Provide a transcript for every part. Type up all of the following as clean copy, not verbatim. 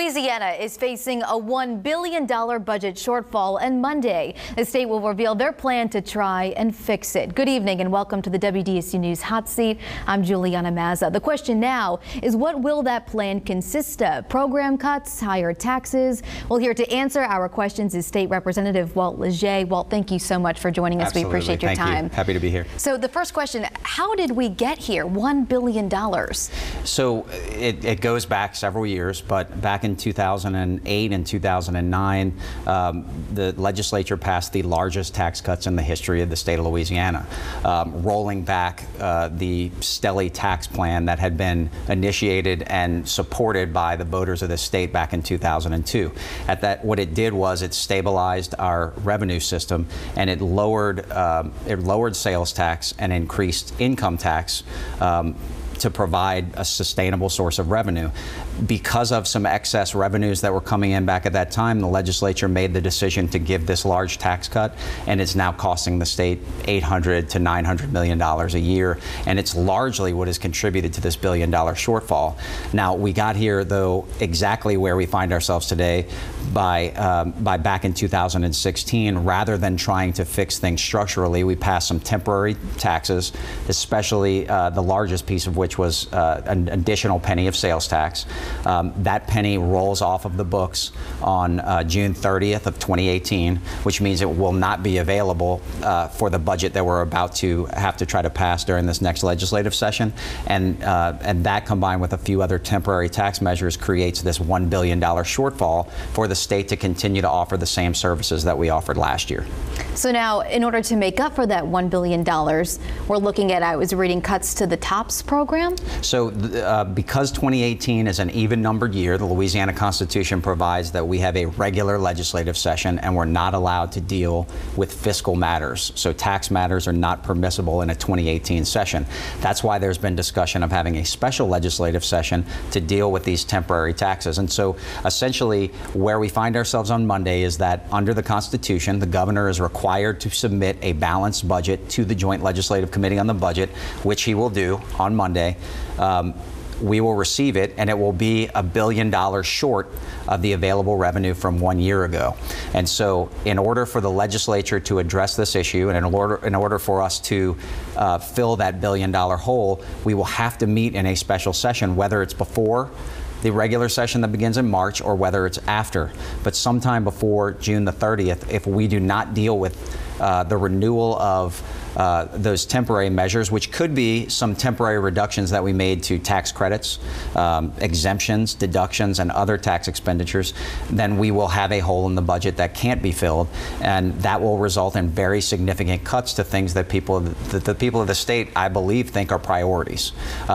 Louisiana is facing a $1 billion budget shortfall, and Monday, the state will reveal their plan to try and fix it. Good evening and welcome to the WDSU News Hot Seat. I'm Juliana Mazza. The question now is, what will that plan consist of? Program cuts, higher taxes? Well, here to answer our questions is State Representative Walt Leger. Walt, thank you so much for joining us. Absolutely. We appreciate your time. You. Happy to be here. So the first question, how did we get here? $1 billion. So it goes back several years, but back in 2008 and 2009, the legislature passed the largest tax cuts in the history of the state of Louisiana, rolling back the Stelly tax plan that had been initiated and supported by the voters of the state back in 2002. What it did was it stabilized our revenue system, and it lowered sales tax and increased income tax to provide a sustainable source of revenue. Because of some excess revenues that were coming in back at that time, the legislature made the decision to give this large tax cut, and it's now costing the state $800 to $900 million a year, and it's largely what has contributed to this $1 billion shortfall. Now, we got here, though, exactly where we find ourselves today by back in 2016. Rather than trying to fix things structurally, we passed some temporary taxes, especially the largest piece of which was an additional penny of sales tax. That penny rolls off of the books on June 30th of 2018, which means it will not be available for the budget that we're about to have to try to pass during this next legislative session. And that, combined with a few other temporary tax measures, creates this $1 billion shortfall for the state to continue to offer the same services that we offered last year. So now, in order to make up for that $1 billion, we're looking at, I was reading, cuts to the TOPS program? So because 2018 is an even-numbered year, the Louisiana Constitution provides that we have a regular legislative session and we're not allowed to deal with fiscal matters. So tax matters are not permissible in a 2018 session. That's why there's been discussion of having a special legislative session to deal with these temporary taxes. And so essentially where we find ourselves on Monday is that under the Constitution, the governor is required to submit a balanced budget to the Joint Legislative Committee on the Budget, which he will do on Monday. We will receive it, and it will be $1 billion short of the available revenue from 1 year ago. And so in order for the legislature to address this issue, and in order for us to fill that $1 billion hole, we will have to meet in a special session, whether it's before the regular session that begins in March or whether it's after. But sometime before June the 30th, if we do not deal with the renewal of those temporary measures, which could be some temporary reductions that we made to tax credits, exemptions, deductions, and other tax expenditures, then we will have a hole in the budget that can't be filled, and that will result in very significant cuts to things that the people of the state, I believe, think are priorities.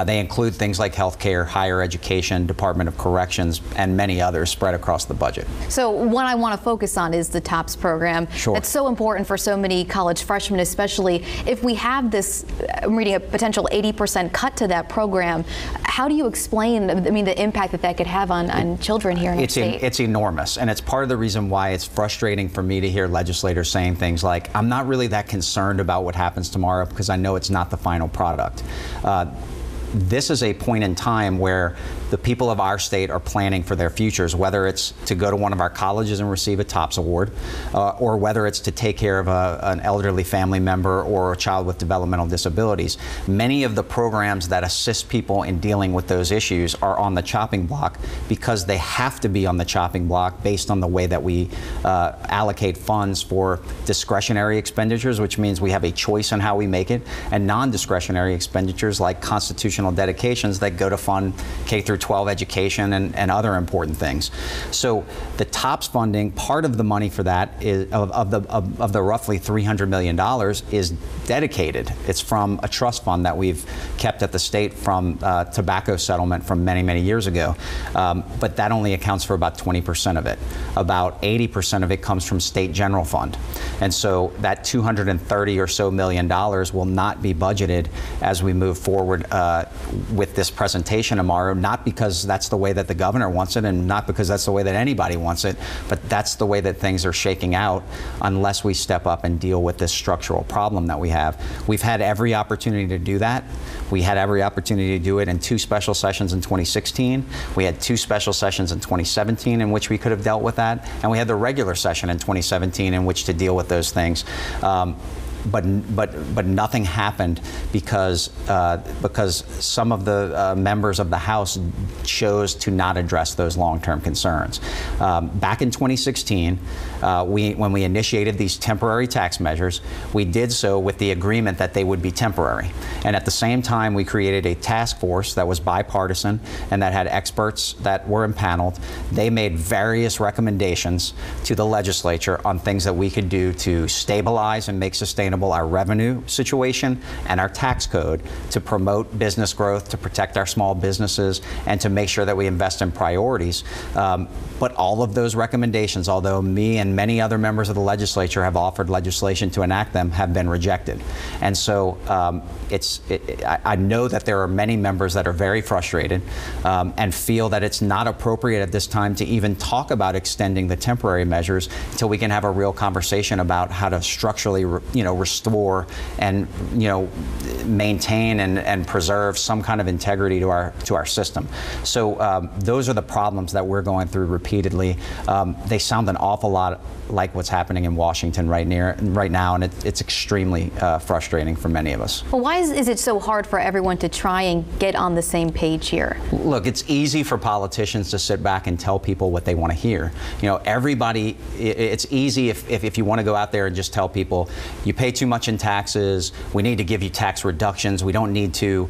They include things like health care, higher education, Department of Corrections, and many others spread across the budget. So what I want to focus on is the TOPS program. Sure. It's so important for so many college freshmen, especially if we have this, I'm reading, a potential 80% cut to that program. How do you explain, I mean, the impact that could have on children here in the state? It's enormous, and it's part of the reason why it's frustrating for me to hear legislators saying things like, I'm not really that concerned about what happens tomorrow because I know it's not the final product. This is a point in time where the people of our state are planning for their futures, whether it's to go to one of our colleges and receive a TOPS award, or whether it's to take care of an elderly family member or a child with developmental disabilities. Many of the programs that assist people in dealing with those issues are on the chopping block because they have to be on the chopping block based on the way that we allocate funds for discretionary expenditures, which means we have a choice on how we make it, and non-discretionary expenditures like constitutional dedications that go to fund K-12 education and other important things. So the TOPS funding, part of the money for that is of the roughly $300 million is dedicated. It's from a trust fund that we've kept at the state from tobacco settlement from many, many years ago. But that only accounts for about 20% of it. About 80% of it comes from state general fund. And so that $230 or so million will not be budgeted as we move forward with this presentation tomorrow, not because that's the way that the governor wants it and not because that's the way that anybody wants it, but that's the way that things are shaking out unless we step up and deal with this structural problem that we have. We've had every opportunity to do that. We had every opportunity to do it in 2 special sessions in 2016. We had 2 special sessions in 2017 in which we could have dealt with that. And we had the regular session in 2017 in which to deal with those things. But nothing happened because some of the members of the House chose to not address those long-term concerns. Back in 2016, when we initiated these temporary tax measures, we did so with the agreement that they would be temporary. And at the same time, we created a task force that was bipartisan and that had experts that were impaneled. They made various recommendations to the legislature on things that we could do to stabilize and make sustainable our revenue situation and our tax code to promote business growth, to protect our small businesses, and to make sure that we invest in priorities. But all of those recommendations, although me and many other members of the legislature have offered legislation to enact them, have been rejected. And so I know that there are many members that are very frustrated and feel that it's not appropriate at this time to even talk about extending the temporary measures until we can have a real conversation about how to structurally, restore and maintain and preserve some kind of integrity to our system. So those are the problems that we're going through repeatedly. They sound an awful lot like what's happening in Washington right now, and it's extremely frustrating for many of us. Well, why is it so hard for everyone to try and get on the same page here? Look, it's easy for politicians to sit back and tell people what they want to hear. Everybody, it's easy if you want to go out there and just tell people, you pay too much in taxes, we need to give you tax reductions, we don't need to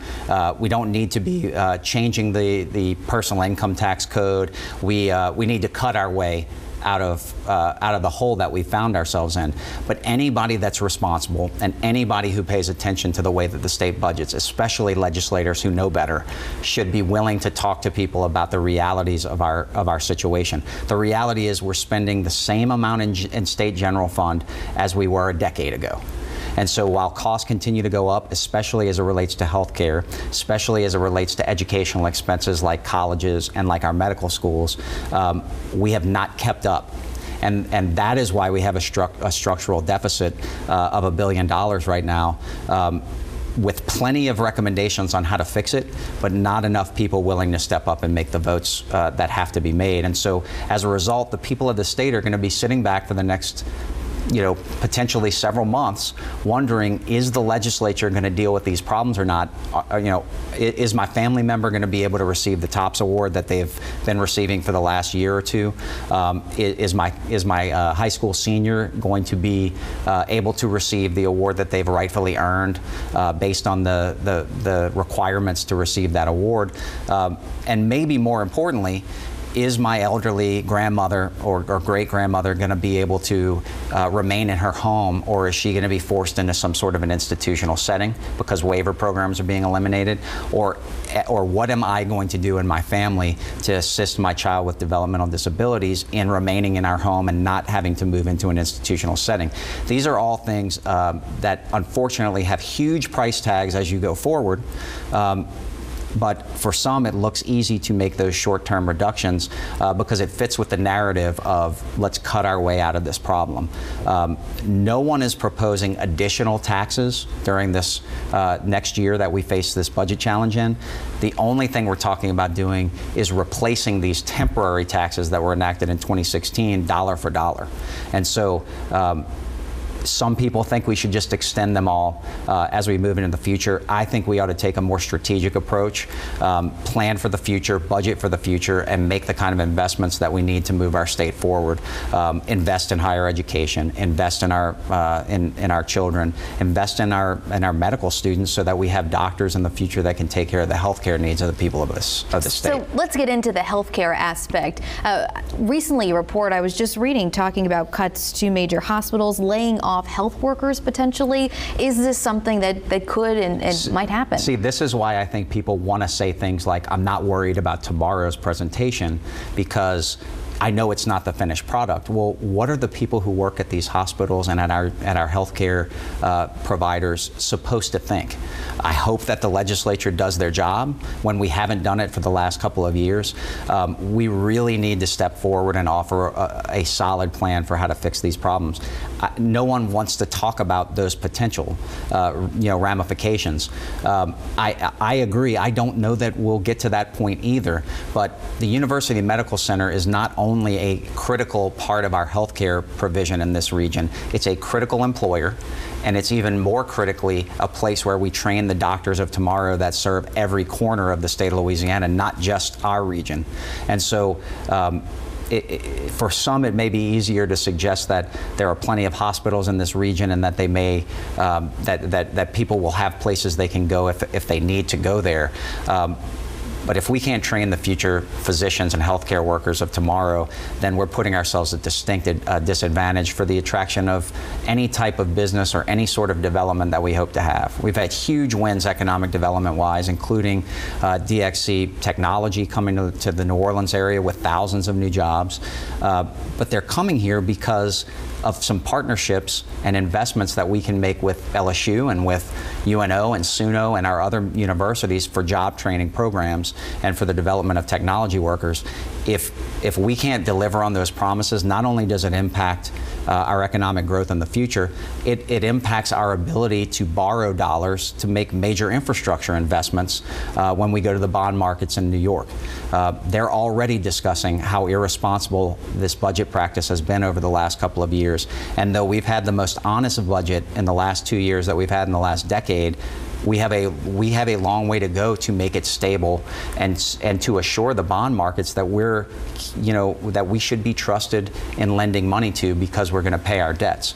be changing the personal income tax code, we need to cut our way out of the hole that we found ourselves in. But anybody that's responsible and anybody who pays attention to the way that the state budgets, especially legislators who know better, should be willing to talk to people about the realities of our situation. The reality is we're spending the same amount in state general fund as we were a decade ago. And so while costs continue to go up, especially as it relates to health care, especially as it relates to educational expenses like colleges and like our medical schools, we have not kept up. And that is why we have a structural deficit of $1 billion right now, with plenty of recommendations on how to fix it, but not enough people willing to step up and make the votes that have to be made. And so as a result, the people of the state are going to be sitting back for the next potentially several months wondering, is the legislature going to deal with these problems or not? Is my family member going to be able to receive the TOPS award that they've been receiving for the last year or two? Is my high school senior going to be able to receive the award that they've rightfully earned based on the requirements to receive that award? And maybe more importantly, is my elderly grandmother or great-grandmother going to be able to remain in her home, or is she going to be forced into some sort of an institutional setting because waiver programs are being eliminated? Or what am I going to do in my family to assist my child with developmental disabilities in remaining in our home and not having to move into an institutional setting? These are all things that unfortunately have huge price tags as you go forward. But for some, it looks easy to make those short-term reductions because it fits with the narrative of let's cut our way out of this problem. No one is proposing additional taxes during this next year that we face this budget challenge in. The only thing we're talking about doing is replacing these temporary taxes that were enacted in 2016 dollar for dollar. And so some people think we should just extend them all as we move into the future. I think we ought to take a more strategic approach, plan for the future, budget for the future, and make the kind of investments that we need to move our state forward. Invest in higher education, invest in our children, invest in our medical students so that we have doctors in the future that can take care of the health care needs of the people of this state. So let's get into the health care aspect. Recently, a report I was just reading talking about cuts to major hospitals, laying off health workers potentially. Is this something that could and might happen? See, this is why I think people want to say things like, I'm not worried about tomorrow's presentation, because I know it's not the finished product. Well, what are the people who work at these hospitals and at our healthcare providers supposed to think? I hope that the legislature does their job when we haven't done it for the last couple of years. We really need to step forward and offer a solid plan for how to fix these problems. No one wants to talk about those potential ramifications. I agree. I don't know that we'll get to that point either, but the University Medical Center is not only a critical part of our healthcare provision in this region, it's a critical employer, and it's even more critically a place where we train the doctors of tomorrow that serve every corner of the state of Louisiana, not just our region. And so for some, it may be easier to suggest that there are plenty of hospitals in this region and that they may that people will have places they can go if they need to go there. But if we can't train the future physicians and healthcare workers of tomorrow, then we're putting ourselves at distinct disadvantage for the attraction of any type of business or any sort of development that we hope to have. We've had huge wins economic development-wise, including DXC Technology coming to the New Orleans area with thousands of new jobs. But they're coming here because of some partnerships and investments that we can make with LSU and with UNO and SUNO and our other universities for job training programs and for the development of technology workers. If we can't deliver on those promises, not only does it impact our economic growth in the future, it impacts our ability to borrow dollars to make major infrastructure investments when we go to the bond markets in New York. They're already discussing how irresponsible this budget practice has been over the last couple of years. And though we've had the most honest budget in the last 2 years that we've had in the last decade, we have a long way to go to make it stable and to assure the bond markets that that we should be trusted in lending money to because we're going to pay our debts.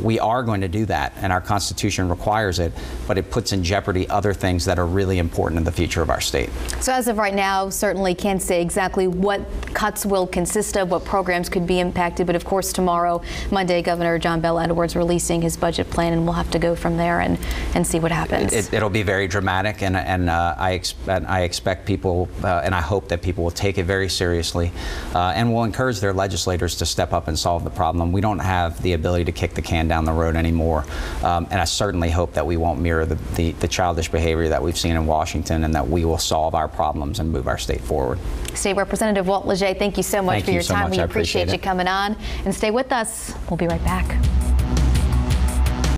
We are going to do that, and our Constitution requires it, but it puts in jeopardy other things that are really important in the future of our state. So as of right now, certainly can't say exactly what cuts will consist of, what programs could be impacted, but of course tomorrow, Monday, Governor John Bel Edwards releasing his budget plan, and we'll have to go from there and see what happens. It'll be very dramatic, and I expect people, and I hope that people will take it very seriously, and will encourage their legislators to step up and solve the problem. We don't have the ability to kick the can down the road anymore, and I certainly hope that we won't mirror the childish behavior that we've seen in Washington, and that we will solve our problems and move our state forward. State Representative Walt Leger, thank you so much for your time. We appreciate you coming on, and stay with us. We'll be right back.